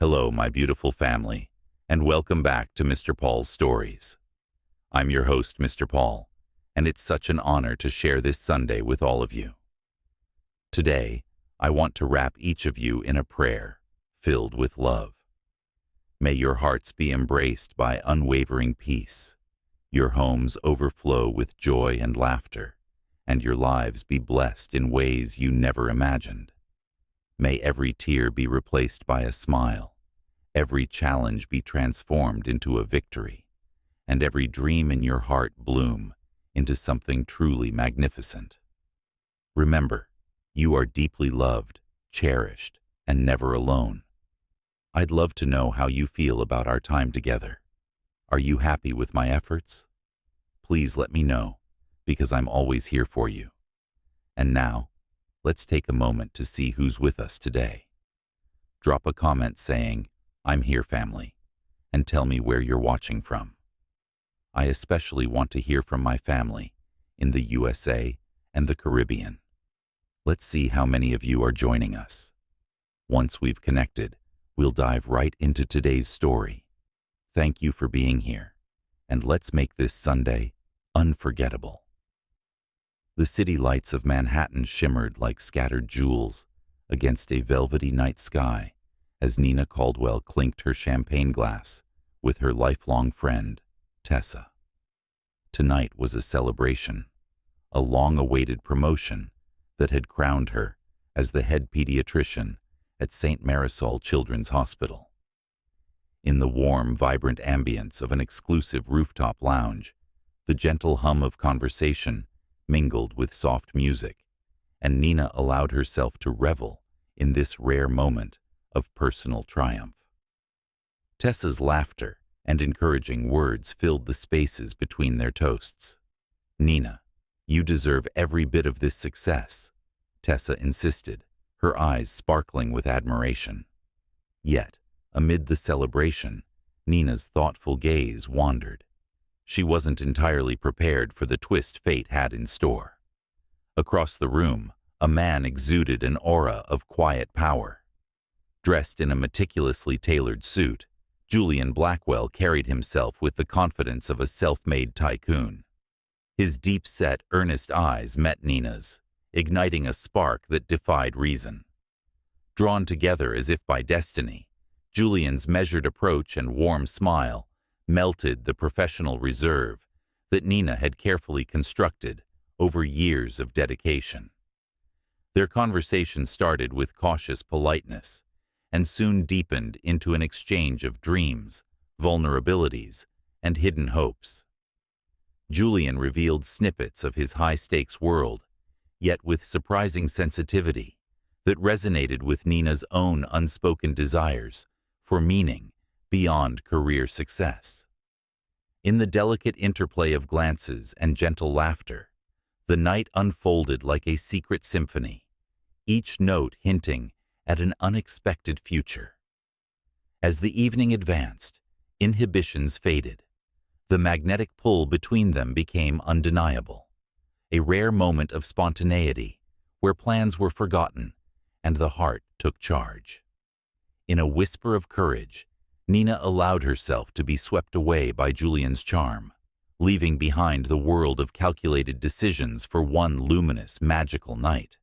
Hello, my beautiful family, and welcome back to Mr. Paul's Stories. I'm your host, Mr. Paul, and it's such an honor to share this Sunday with all of you. Today, I want to wrap each of you in a prayer filled with love. May your hearts be embraced by unwavering peace, your homes overflow with joy and laughter, and your lives be blessed in ways you never imagined. May every tear be replaced by a smile, every challenge be transformed into a victory, and every dream in your heart bloom into something truly magnificent. Remember, you are deeply loved, cherished, and never alone. I'd love to know how you feel about our time together. Are you happy with my efforts? Please let me know, because I'm always here for you. And now, let's take a moment to see who's with us today. Drop a comment saying, "I'm here, family," and tell me where you're watching from. I especially want to hear from my family in the USA and the Caribbean. Let's see how many of you are joining us. Once we've connected, we'll dive right into today's story. Thank you for being here, and let's make this Sunday unforgettable. The city lights of Manhattan shimmered like scattered jewels against a velvety night sky as Nina Caldwell clinked her champagne glass with her lifelong friend, Tessa. Tonight was a celebration, a long-awaited promotion that had crowned her as the head pediatrician at St. Marisol Children's Hospital. In the warm, vibrant ambience of an exclusive rooftop lounge, the gentle hum of conversation mingled with soft music, and Nina allowed herself to revel in this rare moment of personal triumph. Tessa's laughter and encouraging words filled the spaces between their toasts. "Nina, you deserve every bit of this success," Tessa insisted, her eyes sparkling with admiration. Yet, amid the celebration, Nina's thoughtful gaze wandered. She wasn't entirely prepared for the twist fate had in store. Across the room, a man exuded an aura of quiet power. Dressed in a meticulously tailored suit, Julian Blackwell carried himself with the confidence of a self-made tycoon. His deep-set, earnest eyes met Nina's, igniting a spark that defied reason. Drawn together as if by destiny, Julian's measured approach and warm smile melted the professional reserve that Nina had carefully constructed over years of dedication. Their conversation started with cautious politeness and soon deepened into an exchange of dreams, vulnerabilities, and hidden hopes. Julian revealed snippets of his high-stakes world, yet with surprising sensitivity that resonated with Nina's own unspoken desires for meaning beyond career success. In the delicate interplay of glances and gentle laughter, the night unfolded like a secret symphony, each note hinting at an unexpected future. As the evening advanced, inhibitions faded. The magnetic pull between them became undeniable, a rare moment of spontaneity where plans were forgotten and the heart took charge. In a whisper of courage, Nina allowed herself to be swept away by Julian's charm, leaving behind the world of calculated decisions for one luminous, magical night.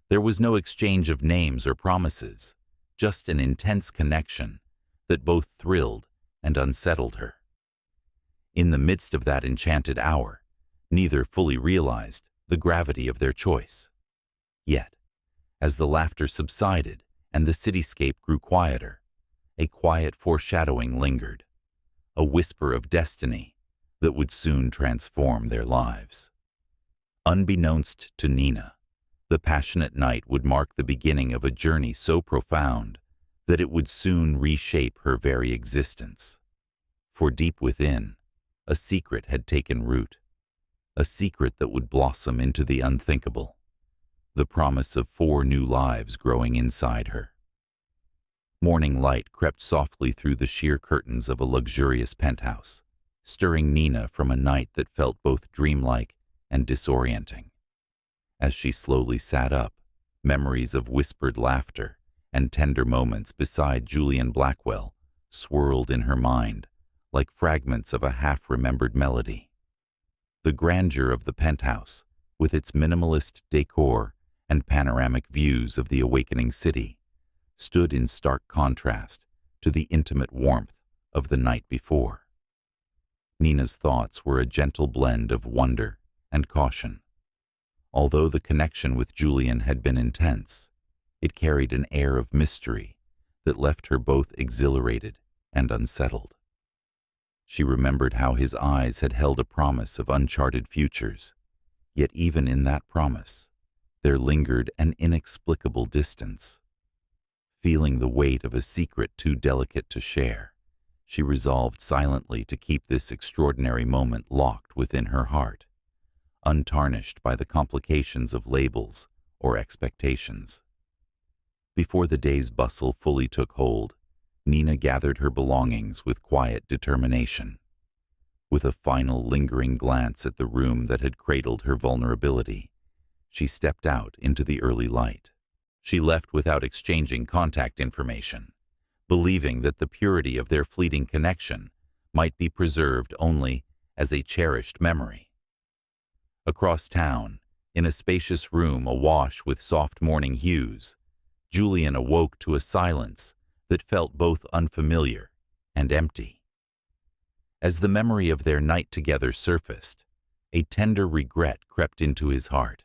There was no exchange of names or promises, just an intense connection that both thrilled and unsettled her. In the midst of that enchanted hour, neither fully realized the gravity of their choice. Yet, as the laughter subsided and the cityscape grew quieter, a quiet foreshadowing lingered, a whisper of destiny that would soon transform their lives. Unbeknownst to Nina, the passionate night would mark the beginning of a journey so profound that it would soon reshape her very existence. For deep within, a secret had taken root, a secret that would blossom into the unthinkable, the promise of 4 new lives growing inside her. Morning light crept softly through the sheer curtains of a luxurious penthouse, stirring Nina from a night that felt both dreamlike and disorienting. As she slowly sat up, memories of whispered laughter and tender moments beside Julian Blackwell swirled in her mind like fragments of a half-remembered melody. The grandeur of the penthouse, with its minimalist decor and panoramic views of the awakening city, stood in stark contrast to the intimate warmth of the night before. Nina's thoughts were a gentle blend of wonder and caution. Although the connection with Julian had been intense, it carried an air of mystery that left her both exhilarated and unsettled. She remembered how his eyes had held a promise of uncharted futures, yet even in that promise, there lingered an inexplicable distance. Feeling the weight of a secret too delicate to share, she resolved silently to keep this extraordinary moment locked within her heart, untarnished by the complications of labels or expectations. Before the day's bustle fully took hold, Nina gathered her belongings with quiet determination. With a final lingering glance at the room that had cradled her vulnerability, she stepped out into the early light. She left without exchanging contact information, believing that the purity of their fleeting connection might be preserved only as a cherished memory. Across town, in a spacious room awash with soft morning hues, Julian awoke to a silence that felt both unfamiliar and empty. As the memory of their night together surfaced, a tender regret crept into his heart.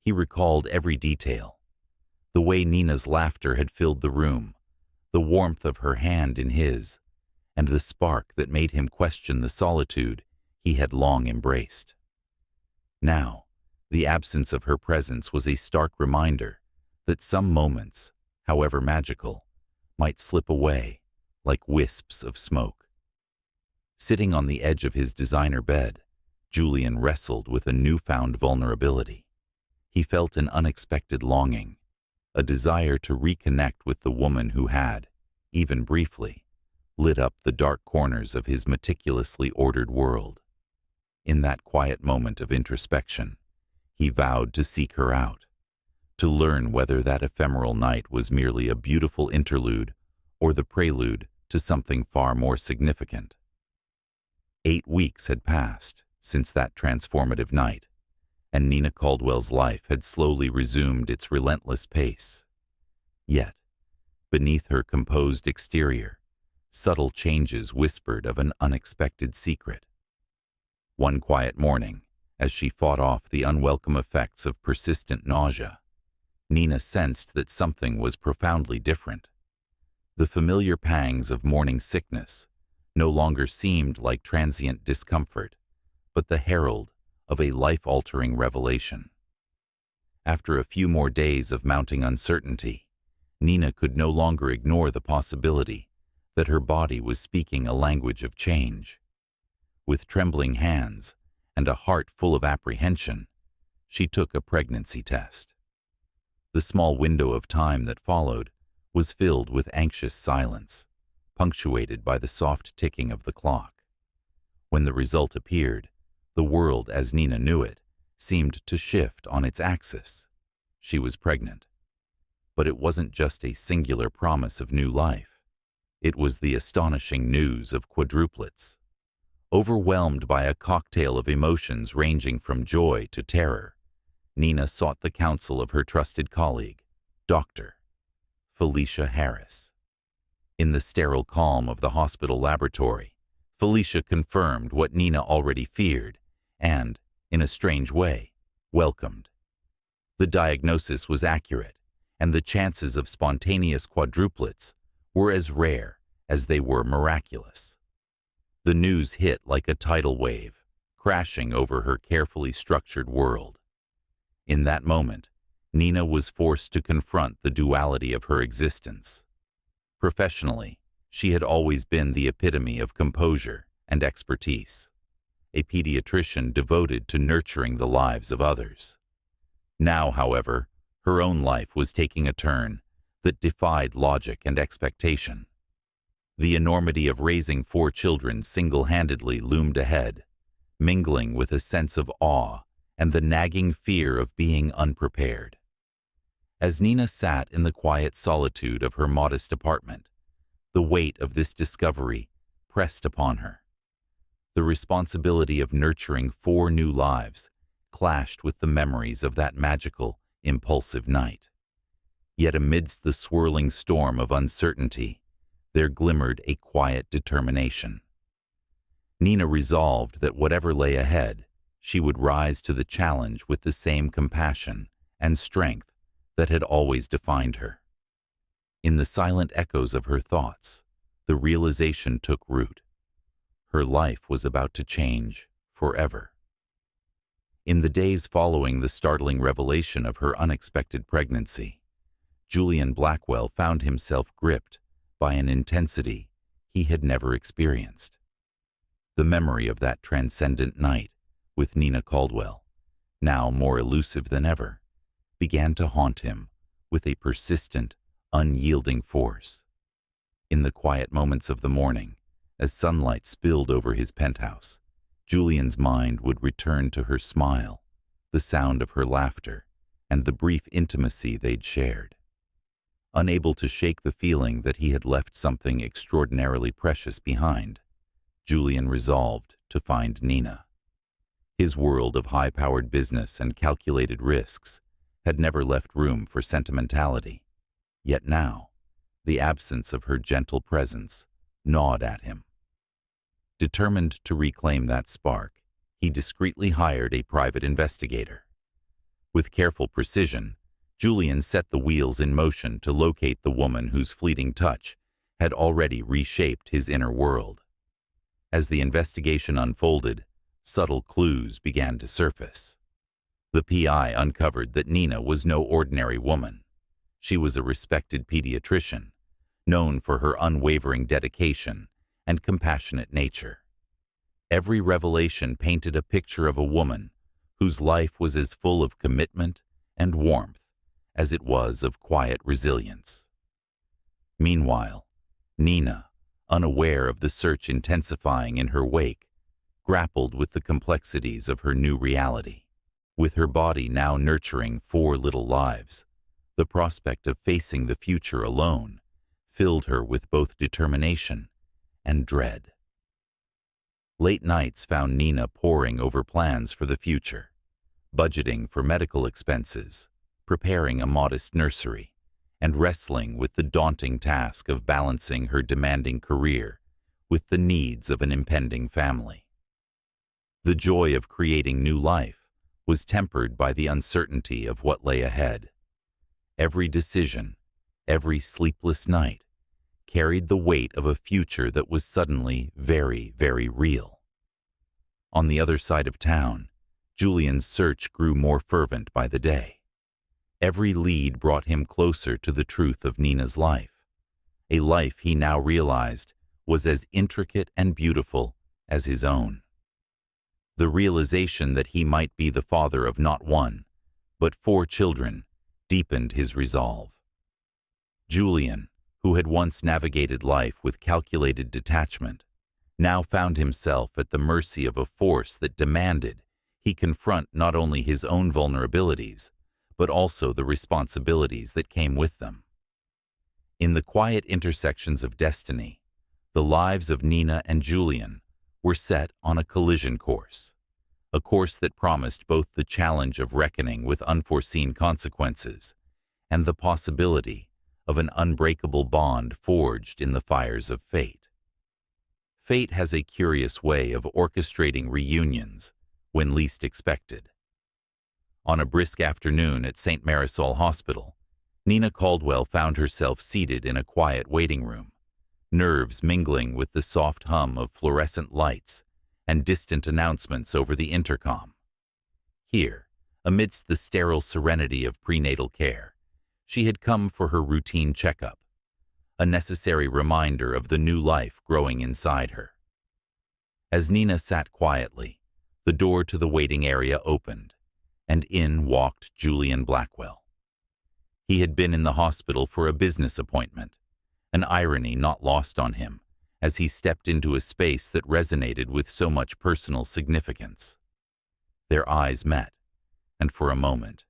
He recalled every detail: the way Nina's laughter had filled the room, the warmth of her hand in his, and the spark that made him question the solitude he had long embraced. Now, the absence of her presence was a stark reminder that some moments, however magical, might slip away like wisps of smoke. Sitting on the edge of his designer bed, Julian wrestled with a newfound vulnerability. He felt an unexpected longing, a desire to reconnect with the woman who had, even briefly, lit up the dark corners of his meticulously ordered world. In that quiet moment of introspection, he vowed to seek her out, to learn whether that ephemeral night was merely a beautiful interlude or the prelude to something far more significant. 8 weeks had passed since that transformative night, and Nina Caldwell's life had slowly resumed its relentless pace. Yet, beneath her composed exterior, subtle changes whispered of an unexpected secret. One quiet morning, as she fought off the unwelcome effects of persistent nausea, Nina sensed that something was profoundly different. The familiar pangs of morning sickness no longer seemed like transient discomfort, but the herald of a life-altering revelation. After a few more days of mounting uncertainty, Nina could no longer ignore the possibility that her body was speaking a language of change. With trembling hands and a heart full of apprehension, she took a pregnancy test. The small window of time that followed was filled with anxious silence, punctuated by the soft ticking of the clock. When the result appeared, the world as Nina knew it seemed to shift on its axis. She was pregnant. But it wasn't just a singular promise of new life. It was the astonishing news of quadruplets. Overwhelmed by a cocktail of emotions ranging from joy to terror, Nina sought the counsel of her trusted colleague, Dr. Felicia Harris. In the sterile calm of the hospital laboratory, Felicia confirmed what Nina already feared and, in a strange way, welcomed. The diagnosis was accurate, and the chances of spontaneous quadruplets were as rare as they were miraculous. The news hit like a tidal wave, crashing over her carefully structured world. In that moment, Nina was forced to confront the duality of her existence. Professionally, she had always been the epitome of composure and expertise, a pediatrician devoted to nurturing the lives of others. Now, however, her own life was taking a turn that defied logic and expectation. The enormity of raising 4 children single-handedly loomed ahead, mingling with a sense of awe and the nagging fear of being unprepared. As Nina sat in the quiet solitude of her modest apartment, the weight of this discovery pressed upon her. The responsibility of nurturing 4 new lives clashed with the memories of that magical, impulsive night. Yet amidst the swirling storm of uncertainty, there glimmered a quiet determination. Nina resolved that whatever lay ahead, she would rise to the challenge with the same compassion and strength that had always defined her. In the silent echoes of her thoughts, the realization took root. Her life was about to change forever. In the days following the startling revelation of her unexpected pregnancy, Julian Blackwell found himself gripped by an intensity he had never experienced. The memory of that transcendent night with Nina Caldwell, now more elusive than ever, began to haunt him with a persistent, unyielding force. In the quiet moments of the morning, as sunlight spilled over his penthouse, Julian's mind would return to her smile, the sound of her laughter, and the brief intimacy they'd shared. Unable to shake the feeling that he had left something extraordinarily precious behind, Julian resolved to find Nina. His world of high-powered business and calculated risks had never left room for sentimentality, yet now, the absence of her gentle presence gnawed at him. Determined to reclaim that spark, he discreetly hired a private investigator. With careful precision, Julian set the wheels in motion to locate the woman whose fleeting touch had already reshaped his inner world. As the investigation unfolded, subtle clues began to surface. The PI uncovered that Nina was no ordinary woman. She was a respected pediatrician, known for her unwavering dedication and compassionate nature. Every revelation painted a picture of a woman whose life was as full of commitment and warmth as it was of quiet resilience. Meanwhile, Nina, unaware of the search intensifying in her wake, grappled with the complexities of her new reality. With her body now nurturing 4 little lives, the prospect of facing the future alone filled her with both determination and dread. Late nights found Nina poring over plans for the future, budgeting for medical expenses, preparing a modest nursery, and wrestling with the daunting task of balancing her demanding career with the needs of an impending family. The joy of creating new life was tempered by the uncertainty of what lay ahead. Every decision, every sleepless night, carried the weight of a future that was suddenly very, very real. On the other side of town, Julian's search grew more fervent by the day. Every lead brought him closer to the truth of Nina's life, a life he now realized was as intricate and beautiful as his own. The realization that he might be the father of not 1, but 4 children deepened his resolve. Julian, who had once navigated life with calculated detachment, now found himself at the mercy of a force that demanded he confront not only his own vulnerabilities, but also the responsibilities that came with them. In the quiet intersections of destiny, the lives of Nina and Julian were set on a collision course, a course that promised both the challenge of reckoning with unforeseen consequences and the possibility of an unbreakable bond forged in the fires of fate. Fate has a curious way of orchestrating reunions when least expected. On a brisk afternoon at St. Marisol Hospital, Nina Caldwell found herself seated in a quiet waiting room, nerves mingling with the soft hum of fluorescent lights and distant announcements over the intercom. Here, amidst the sterile serenity of prenatal care, she had come for her routine checkup, a necessary reminder of the new life growing inside her. As Nina sat quietly, the door to the waiting area opened, and in walked Julian Blackwell. He had been in the hospital for a business appointment, an irony not lost on him as he stepped into a space that resonated with so much personal significance. Their eyes met, and for a moment,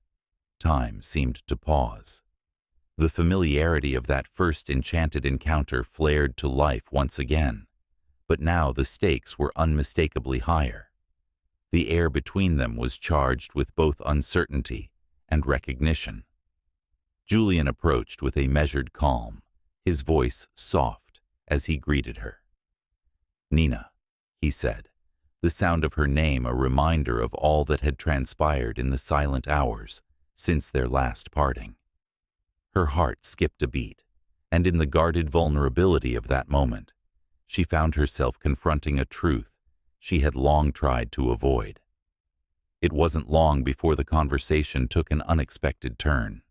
time seemed to pause. The familiarity of that first enchanted encounter flared to life once again, but now the stakes were unmistakably higher. The air between them was charged with both uncertainty and recognition. Julian approached with a measured calm, his voice soft as he greeted her. "Nina," he said, the sound of her name a reminder of all that had transpired in the silent hours since their last parting. Her heart skipped a beat, and in the guarded vulnerability of that moment, she found herself confronting a truth she had long tried to avoid. It wasn't long before the conversation took an unexpected turn.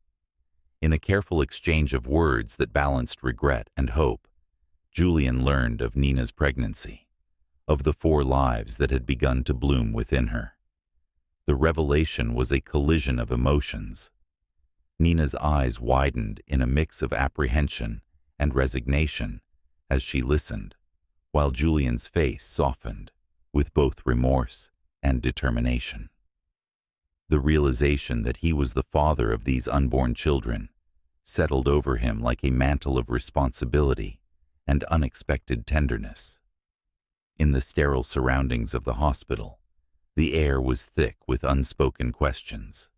In a careful exchange of words that balanced regret and hope, Julian learned of Nina's pregnancy, of the 4 lives that had begun to bloom within her. The revelation was a collision of emotions. Nina's eyes widened in a mix of apprehension and resignation as she listened, while Julian's face softened with both remorse and determination. The realization that he was the father of these unborn children settled over him like a mantle of responsibility and unexpected tenderness. In the sterile surroundings of the hospital, the air was thick with unspoken questions.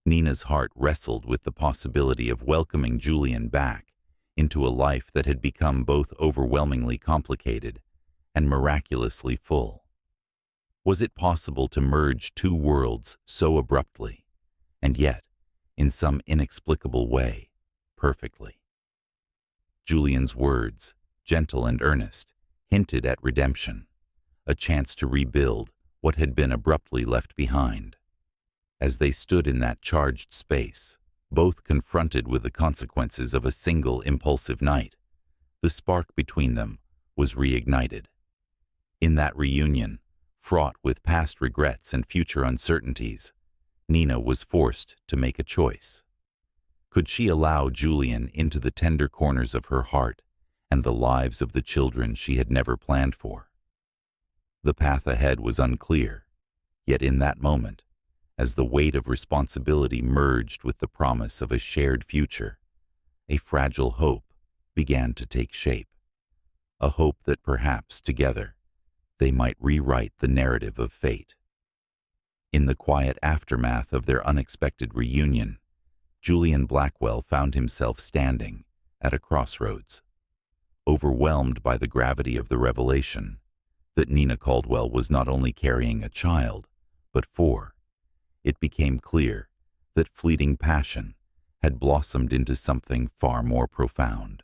Nina's heart wrestled with the possibility of welcoming Julian back into a life that had become both overwhelmingly complicated and miraculously full. Was it possible to merge 2 worlds so abruptly, and yet, in some inexplicable way, perfectly? Julian's words, gentle and earnest, hinted at redemption, a chance to rebuild what had been abruptly left behind. As they stood in that charged space, both confronted with the consequences of a single impulsive night, the spark between them was reignited. In that reunion, fraught with past regrets and future uncertainties, Nina was forced to make a choice. Could she allow Julian into the tender corners of her heart and the lives of the children she had never planned for? The path ahead was unclear, yet in that moment, as the weight of responsibility merged with the promise of a shared future, a fragile hope began to take shape. A hope that perhaps, together, they might rewrite the narrative of fate. In the quiet aftermath of their unexpected reunion, Julian Blackwell found himself standing at a crossroads, overwhelmed by the gravity of the revelation that Nina Caldwell was not only carrying a child, but 4. It became clear that fleeting passion had blossomed into something far more profound.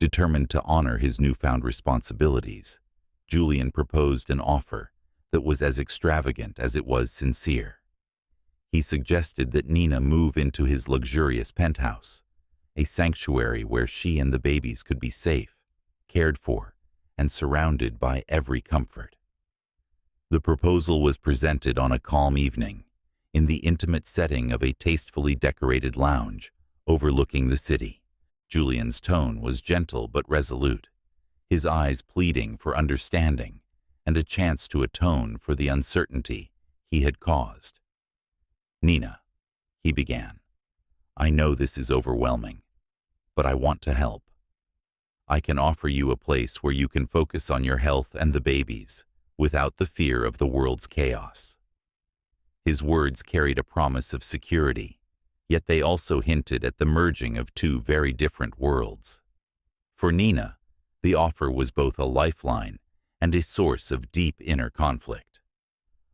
Determined to honor his newfound responsibilities, Julian proposed an offer that was as extravagant as it was sincere. He suggested that Nina move into his luxurious penthouse, a sanctuary where she and the babies could be safe, cared for, and surrounded by every comfort. The proposal was presented on a calm evening, in the intimate setting of a tastefully decorated lounge overlooking the city. Julian's tone was gentle but resolute, his eyes pleading for understanding and a chance to atone for the uncertainty he had caused. "Nina," he began, "I know this is overwhelming, but I want to help. I can offer you a place where you can focus on your health and the babies, without the fear of the world's chaos." His words carried a promise of security, yet they also hinted at the merging of 2 very different worlds. For Nina, the offer was both a lifeline and a source of deep inner conflict.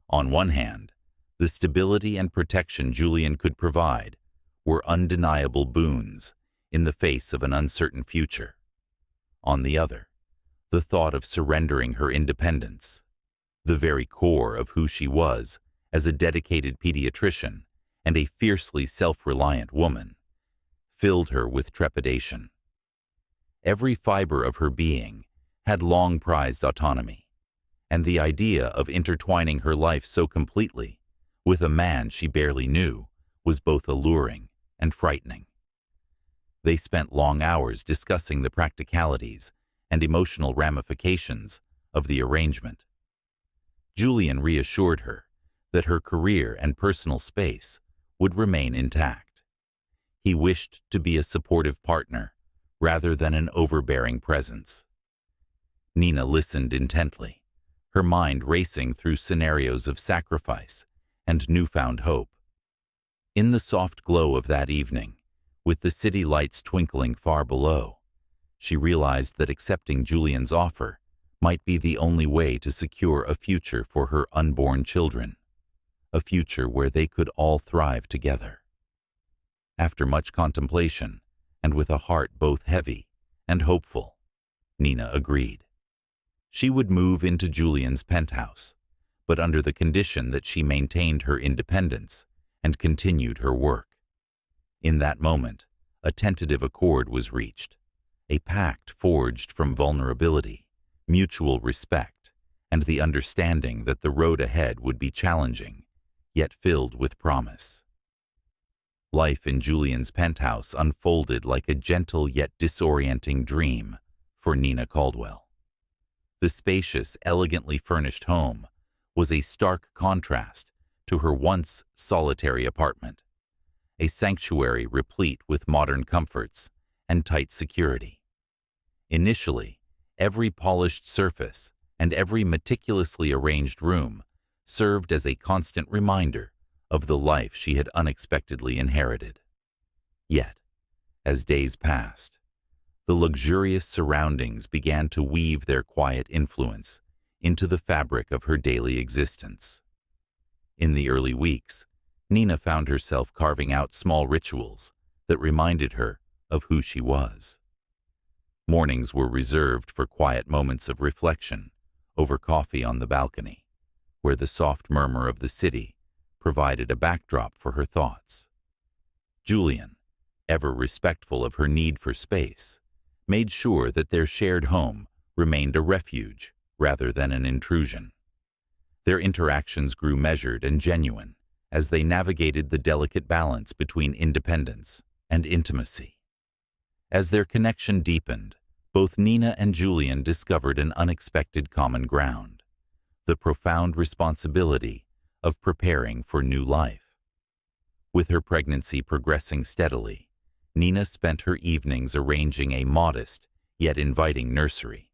On one hand, the stability and protection Julian could provide were undeniable boons in the face of an uncertain future. On the other, the thought of surrendering her independence, the very core of who she was as a dedicated pediatrician and a fiercely self-reliant woman, filled her with trepidation. Every fiber of her being had long prized autonomy, and the idea of intertwining her life so completely with a man she barely knew was both alluring and frightening. They spent long hours discussing the practicalities and emotional ramifications of the arrangement. Julian reassured her that her career and personal space would remain intact. He wished to be a supportive partner rather than an overbearing presence. Nina listened intently, her mind racing through scenarios of sacrifice and newfound hope. In the soft glow of that evening, with the city lights twinkling far below, she realized that accepting Julian's offer might be the only way to secure a future for her unborn children, a future where they could all thrive together. After much contemplation, and with a heart both heavy and hopeful, Nina agreed. She would move into Julian's penthouse, but under the condition that she maintained her independence and continued her work. In that moment, a tentative accord was reached, a pact forged from vulnerability, mutual respect, and the understanding that the road ahead would be challenging, yet filled with promise. Life in Julian's penthouse unfolded like a gentle yet disorienting dream for Nina Caldwell. The spacious, elegantly furnished home was a stark contrast to her once solitary apartment, a sanctuary replete with modern comforts and tight security. Initially, every polished surface and every meticulously arranged room served as a constant reminder of the life she had unexpectedly inherited. Yet, as days passed, the luxurious surroundings began to weave their quiet influence into the fabric of her daily existence. In the early weeks, Nina found herself carving out small rituals that reminded her of who she was. Mornings were reserved for quiet moments of reflection over coffee on the balcony, where the soft murmur of the city provided a backdrop for her thoughts. Julian, ever respectful of her need for space, made sure that their shared home remained a refuge rather than an intrusion. Their interactions grew measured and genuine as they navigated the delicate balance between independence and intimacy. As their connection deepened, both Nina and Julian discovered an unexpected common ground: the profound responsibility of preparing for new life. With her pregnancy progressing steadily, Nina spent her evenings arranging a modest yet inviting nursery,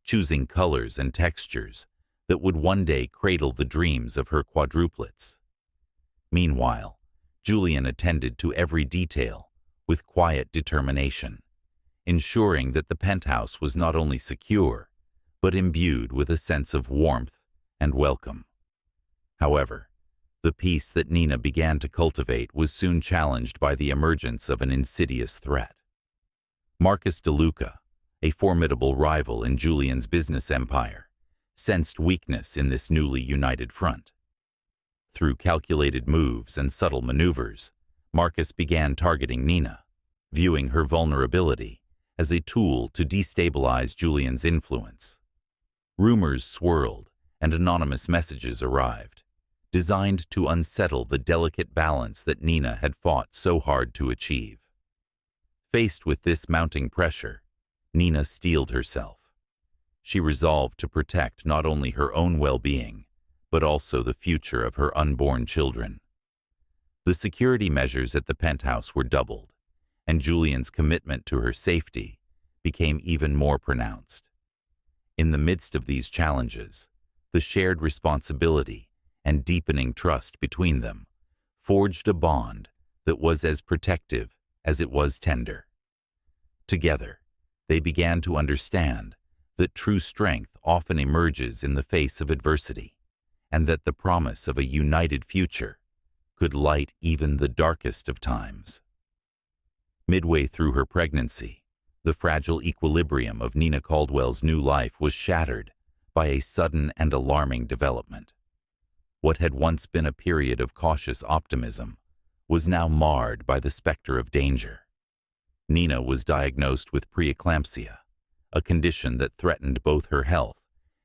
choosing colors and textures that would one day cradle the dreams of her quadruplets. Meanwhile, Julian attended to every detail with quiet determination, ensuring that the penthouse was not only secure, but imbued with a sense of warmth and welcome. However, the peace that Nina began to cultivate was soon challenged by the emergence of an insidious threat. Marcus DeLuca, a formidable rival in Julian's business empire, sensed weakness in this newly united front. Through calculated moves and subtle maneuvers, Marcus began targeting Nina, viewing her vulnerability as a tool to destabilize Julian's influence. Rumors swirled and anonymous messages arrived, designed to unsettle the delicate balance that Nina had fought so hard to achieve. Faced with this mounting pressure, Nina steeled herself. She resolved to protect not only her own well-being, but also the future of her unborn children. The security measures at the penthouse were doubled, and Julian's commitment to her safety became even more pronounced. In the midst of these challenges, the shared responsibility and deepening trust between them forged a bond that was as protective as it was tender. Together, they began to understand that true strength often emerges in the face of adversity, and that the promise of a united future could light even the darkest of times. Midway through her pregnancy, the fragile equilibrium of Nina Caldwell's new life was shattered by a sudden and alarming development. What had once been a period of cautious optimism was now marred by the specter of danger. Nina was diagnosed with preeclampsia, a condition that threatened both her health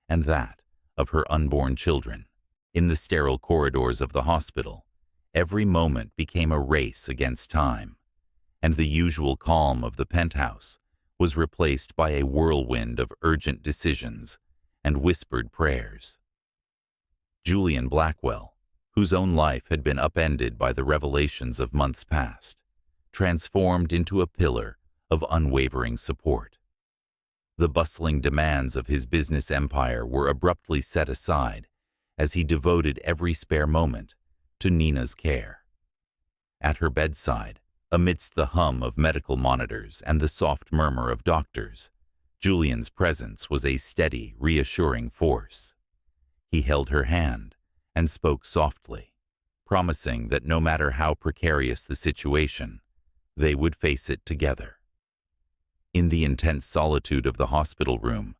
and that of her unborn children. In the sterile corridors of the hospital, every moment became a race against time, and the usual calm of the penthouse was replaced by a whirlwind of urgent decisions and whispered prayers. Julian Blackwell, whose own life had been upended by the revelations of months past, transformed into a pillar of unwavering support. The bustling demands of his business empire were abruptly set aside as he devoted every spare moment to Nina's care. At her bedside, amidst the hum of medical monitors and the soft murmur of doctors, Julian's presence was a steady, reassuring force. He held her hand and spoke softly, promising that no matter how precarious the situation, they would face it together. In the intense solitude of the hospital room,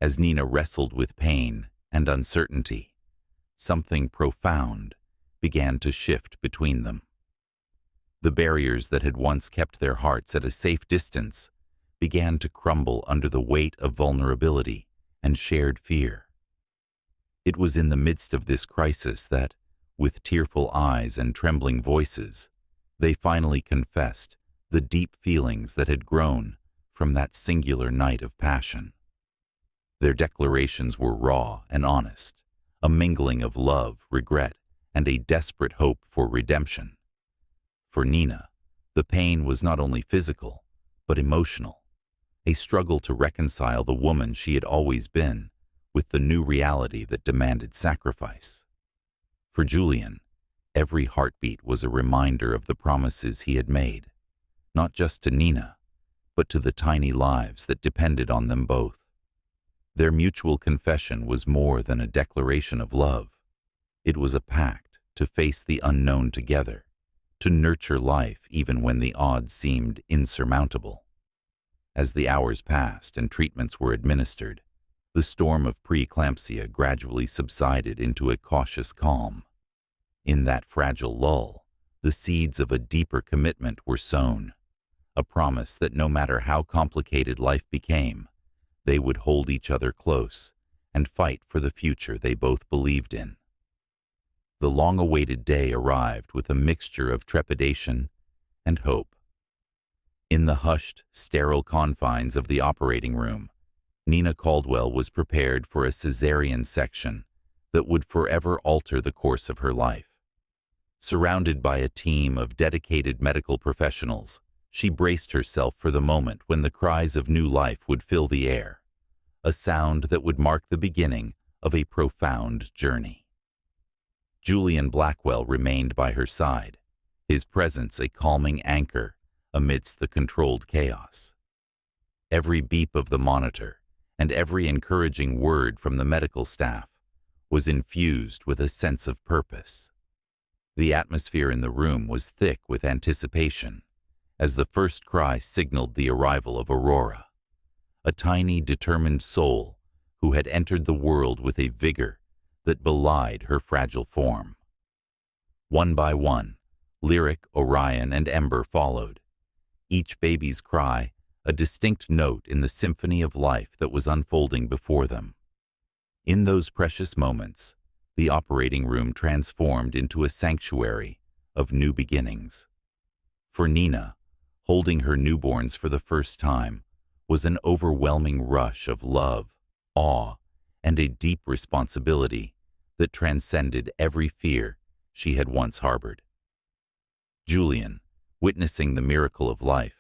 as Nina wrestled with pain and uncertainty, something profound began to shift between them. The barriers that had once kept their hearts at a safe distance began to crumble under the weight of vulnerability and shared fear. It was in the midst of this crisis that, with tearful eyes and trembling voices, they finally confessed the deep feelings that had grown from that singular night of passion. Their declarations were raw and honest, a mingling of love, regret, and a desperate hope for redemption. For Nina, the pain was not only physical, but emotional, a struggle to reconcile the woman she had always been with the new reality that demanded sacrifice. For Julian, every heartbeat was a reminder of the promises he had made, not just to Nina, but to the tiny lives that depended on them both. Their mutual confession was more than a declaration of love. It was a pact to face the unknown together, to nurture life even when the odds seemed insurmountable. As the hours passed and treatments were administered, the storm of preeclampsia gradually subsided into a cautious calm. In that fragile lull, the seeds of a deeper commitment were sown, a promise that no matter how complicated life became, they would hold each other close and fight for the future they both believed in. The long-awaited day arrived with a mixture of trepidation and hope. In the hushed, sterile confines of the operating room, Nina Caldwell was prepared for a cesarean section that would forever alter the course of her life. Surrounded by a team of dedicated medical professionals, she braced herself for the moment when the cries of new life would fill the air, a sound that would mark the beginning of a profound journey. Julian Blackwell remained by her side, his presence a calming anchor amidst the controlled chaos. Every beep of the monitor and every encouraging word from the medical staff was infused with a sense of purpose. The atmosphere in the room was thick with anticipation as the first cry signaled the arrival of Aurora, a tiny, determined soul who had entered the world with a vigor that belied her fragile form. One by one, Lyric, Orion, and Ember followed, each baby's cry a distinct note in the symphony of life that was unfolding before them. In those precious moments, the operating room transformed into a sanctuary of new beginnings. For Nina, holding her newborns for the first time was an overwhelming rush of love, awe, and a deep responsibility that transcended every fear she had once harbored. Julian, witnessing the miracle of life,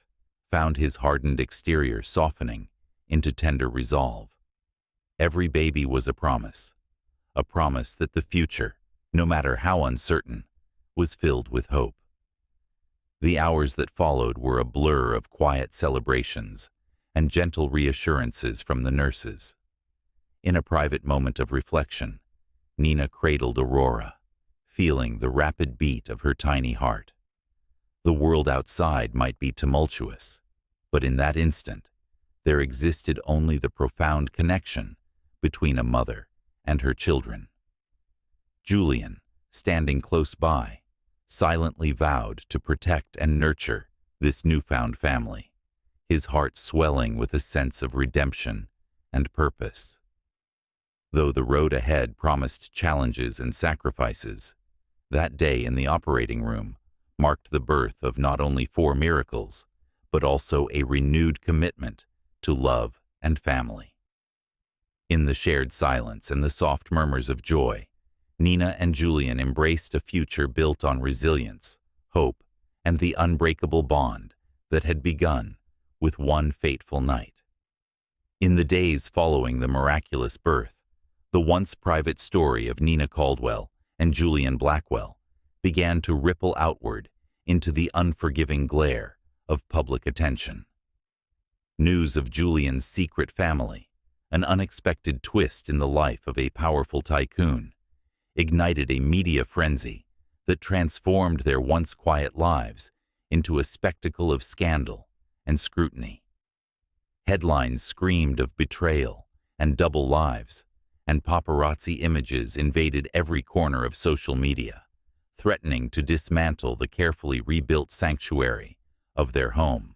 found his hardened exterior softening into tender resolve. Every baby was a promise that the future, no matter how uncertain, was filled with hope. The hours that followed were a blur of quiet celebrations and gentle reassurances from the nurses. In a private moment of reflection, Nina cradled Aurora, feeling the rapid beat of her tiny heart. The world outside might be tumultuous, but in that instant, there existed only the profound connection between a mother and her children. Julian, standing close by, silently vowed to protect and nurture this newfound family, his heart swelling with a sense of redemption and purpose. Though the road ahead promised challenges and sacrifices, that day in the operating room marked the birth of not only 4 miracles, but also a renewed commitment to love and family. In the shared silence and the soft murmurs of joy, Nina and Julian embraced a future built on resilience, hope, and the unbreakable bond that had begun with one fateful night. In the days following the miraculous birth, the once private story of Nina Caldwell and Julian Blackwell began to ripple outward into the unforgiving glare of public attention. News of Julian's secret family, an unexpected twist in the life of a powerful tycoon, ignited a media frenzy that transformed their once quiet lives into a spectacle of scandal and scrutiny. Headlines screamed of betrayal and double lives, and paparazzi images invaded every corner of social media, threatening to dismantle the carefully rebuilt sanctuary of their home.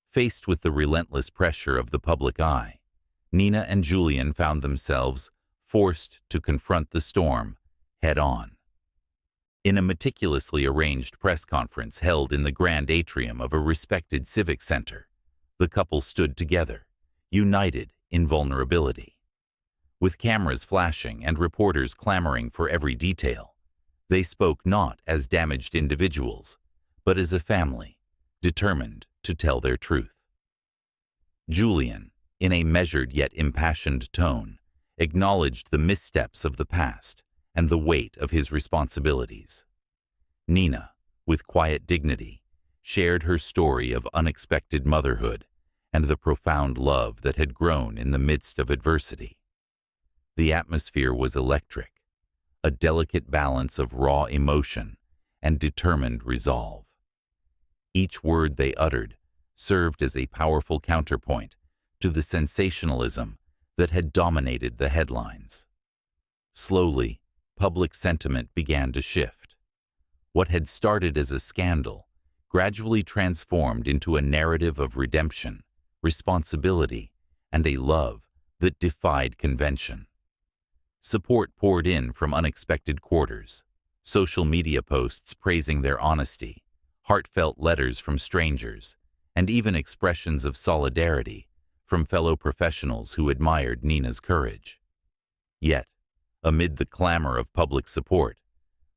Faced with the relentless pressure of the public eye, Nina and Julian found themselves forced to confront the storm head-on. In a meticulously arranged press conference held in the grand atrium of a respected civic center, the couple stood together, united in vulnerability. With cameras flashing and reporters clamoring for every detail, they spoke not as damaged individuals, but as a family, determined to tell their truth. Julian, in a measured yet impassioned tone, acknowledged the missteps of the past and the weight of his responsibilities. Nina, with quiet dignity, shared her story of unexpected motherhood and the profound love that had grown in the midst of adversity. The atmosphere was electric, a delicate balance of raw emotion and determined resolve. Each word they uttered served as a powerful counterpoint to the sensationalism that had dominated the headlines. Slowly, public sentiment began to shift. What had started as a scandal gradually transformed into a narrative of redemption, responsibility, and a love that defied convention. Support poured in from unexpected quarters, social media posts praising their honesty, heartfelt letters from strangers, and even expressions of solidarity from fellow professionals who admired Nina's courage. Yet, amid the clamor of public support,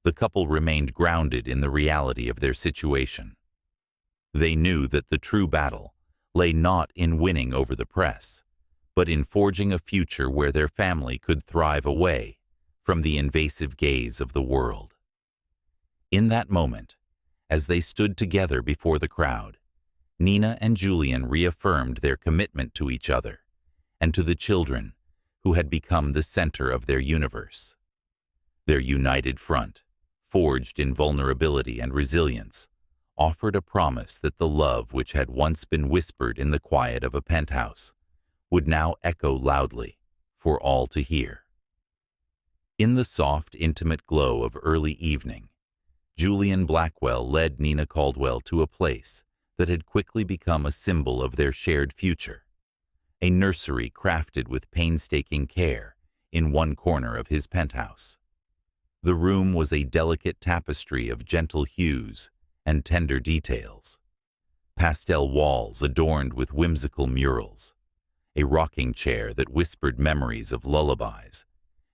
the couple remained grounded in the reality of their situation. They knew that the true battle lay not in winning over the press, but in forging a future where their family could thrive away from the invasive gaze of the world. In that moment, as they stood together before the crowd, Nina and Julian reaffirmed their commitment to each other and to the children who had become the center of their universe. Their united front, forged in vulnerability and resilience, offered a promise that the love which had once been whispered in the quiet of a penthouse would now echo loudly for all to hear. In the soft, intimate glow of early evening, Julian Blackwell led Nina Caldwell to a place that had quickly become a symbol of their shared future, a nursery crafted with painstaking care in one corner of his penthouse. The room was a delicate tapestry of gentle hues and tender details, pastel walls adorned with whimsical murals, a rocking chair that whispered memories of lullabies,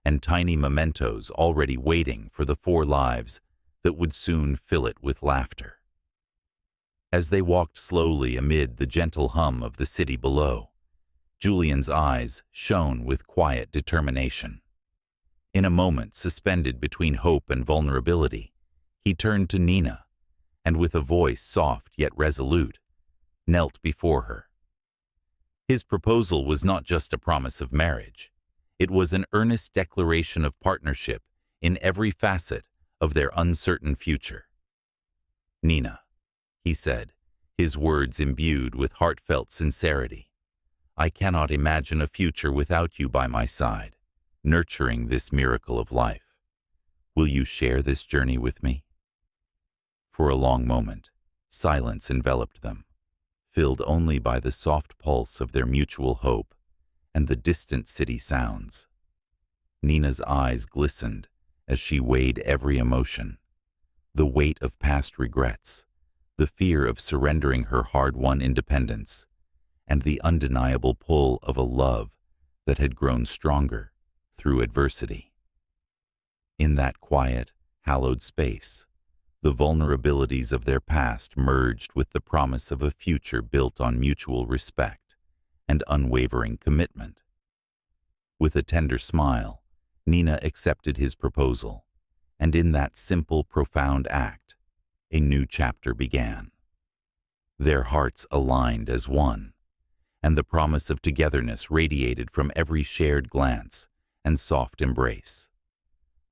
and tiny mementos already waiting for the 4 lives that would soon fill it with laughter. As they walked slowly amid the gentle hum of the city below, Julian's eyes shone with quiet determination. In a moment suspended between hope and vulnerability, he turned to Nina, and with a voice soft yet resolute, knelt before her. His proposal was not just a promise of marriage. It was an earnest declaration of partnership in every facet of their uncertain future. "Nina," he said, his words imbued with heartfelt sincerity, "I cannot imagine a future without you by my side, nurturing this miracle of life. Will you share this journey with me?" For a long moment, silence enveloped them, filled only by the soft pulse of their mutual hope and the distant city sounds. Nina's eyes glistened as she weighed every emotion, the weight of past regrets, the fear of surrendering her hard-won independence, and the undeniable pull of a love that had grown stronger through adversity. In that quiet, hallowed space, the vulnerabilities of their past merged with the promise of a future built on mutual respect and unwavering commitment. With a tender smile, Nina accepted his proposal, and in that simple, profound act, a new chapter began. Their hearts aligned as one, and the promise of togetherness radiated from every shared glance and soft embrace.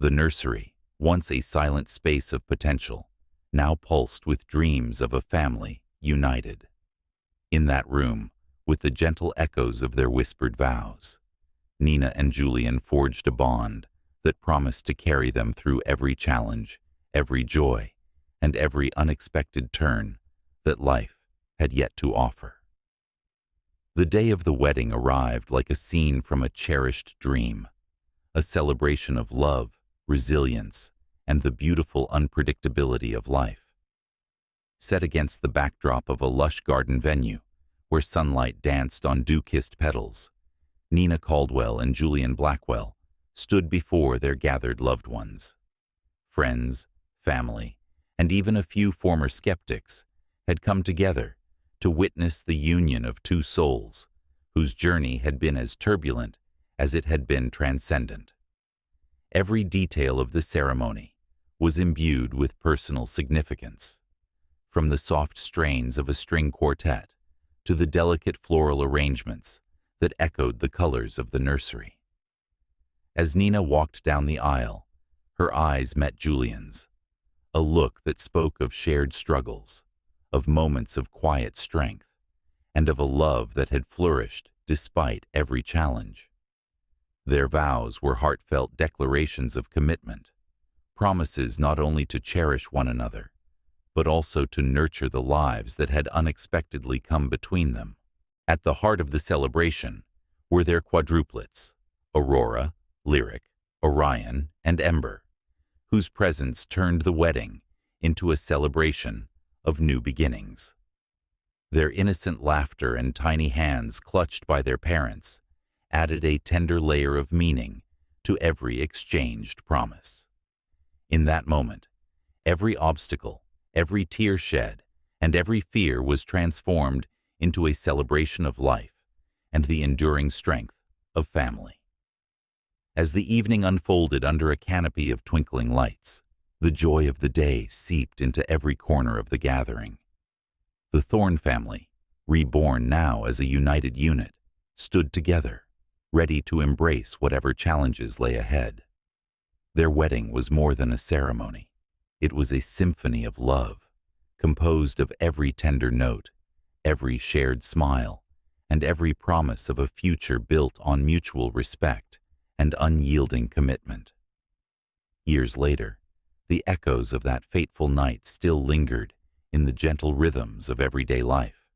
The nursery, once a silent space of potential, now pulsed with dreams of a family united. In that room, with the gentle echoes of their whispered vows, Nina and Julian forged a bond that promised to carry them through every challenge, every joy, and every unexpected turn that life had yet to offer. The day of the wedding arrived like a scene from a cherished dream, a celebration of love, resilience, and the beautiful unpredictability of life. Set against the backdrop of a lush garden venue, where sunlight danced on dew-kissed petals, Nina Caldwell and Julian Blackwell stood before their gathered loved ones. Friends, family, and even a few former skeptics had come together to witness the union of two souls whose journey had been as turbulent as it had been transcendent. Every detail of the ceremony was imbued with personal significance, from the soft strains of a string quartet to the delicate floral arrangements that echoed the colors of the nursery. As Nina walked down the aisle, her eyes met Julian's, a look that spoke of shared struggles, of moments of quiet strength, and of a love that had flourished despite every challenge. Their vows were heartfelt declarations of commitment, promises not only to cherish one another, but also to nurture the lives that had unexpectedly come between them. At the heart of the celebration were their quadruplets, Aurora, Lyric, Orion, and Ember, whose presence turned the wedding into a celebration of new beginnings. Their innocent laughter and tiny hands clutched by their parents added a tender layer of meaning to every exchanged promise. In that moment, every obstacle, every tear shed, and every fear was transformed into a celebration of life and the enduring strength of family. As the evening unfolded under a canopy of twinkling lights, the joy of the day seeped into every corner of the gathering. The Thorne family, reborn now as a united unit, stood together, ready to embrace whatever challenges lay ahead. Their wedding was more than a ceremony. It was a symphony of love, composed of every tender note, every shared smile, and every promise of a future built on mutual respect and unyielding commitment. Years later, the echoes of that fateful night still lingered in the gentle rhythms of everyday life.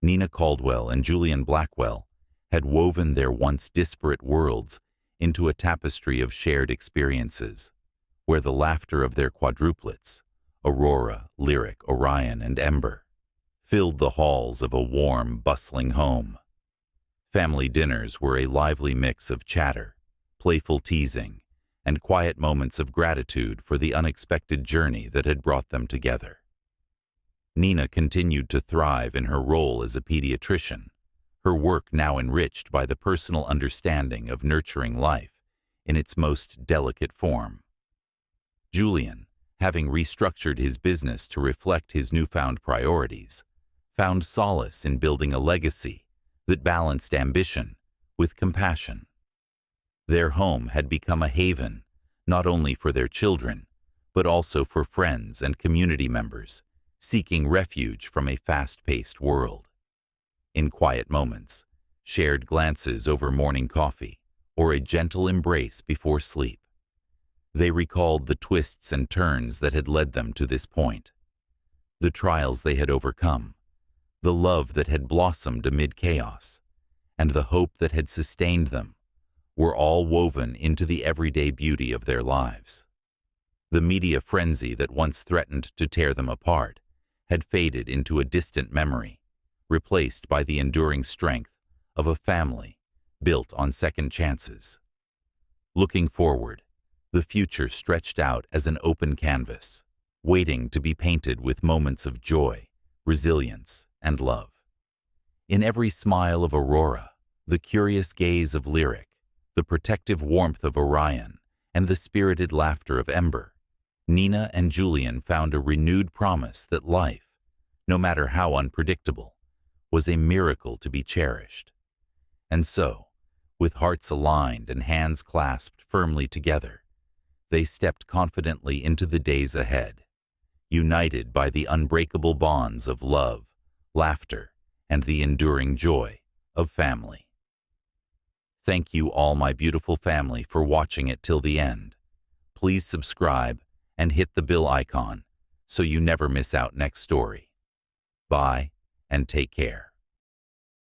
Nina Caldwell and Julian Blackwell had woven their once disparate worlds into a tapestry of shared experiences, where the laughter of their quadruplets, Aurora, Lyric, Orion, and Ember, filled the halls of a warm, bustling home. Family dinners were a lively mix of chatter, playful teasing, and quiet moments of gratitude for the unexpected journey that had brought them together. Nina continued to thrive in her role as a pediatrician, her work now enriched by the personal understanding of nurturing life in its most delicate form. Julian, having restructured his business to reflect his newfound priorities, found solace in building a legacy that balanced ambition with compassion. Their home had become a haven, not only for their children, but also for friends and community members seeking refuge from a fast-paced world. In quiet moments, shared glances over morning coffee, or a gentle embrace before sleep, they recalled the twists and turns that had led them to this point, the trials they had overcome, the love that had blossomed amid chaos, and the hope that had sustained them, were all woven into the everyday beauty of their lives. The media frenzy that once threatened to tear them apart had faded into a distant memory, replaced by the enduring strength of a family built on second chances. Looking forward, The future stretched out as an open canvas, waiting to be painted with moments of joy, resilience, and love. In every smile of Aurora, the curious gaze of Lyric, the protective warmth of Orion, and the spirited laughter of Ember, Nina and Julian found a renewed promise that life, no matter how unpredictable, was a miracle to be cherished. And so, with hearts aligned and hands clasped firmly together, they stepped confidently into the days ahead, united by the unbreakable bonds of love, laughter, and the enduring joy of family. Thank you all, my beautiful family, for watching it till the end. Please subscribe and hit the bell icon so you never miss out next story. Bye and take care.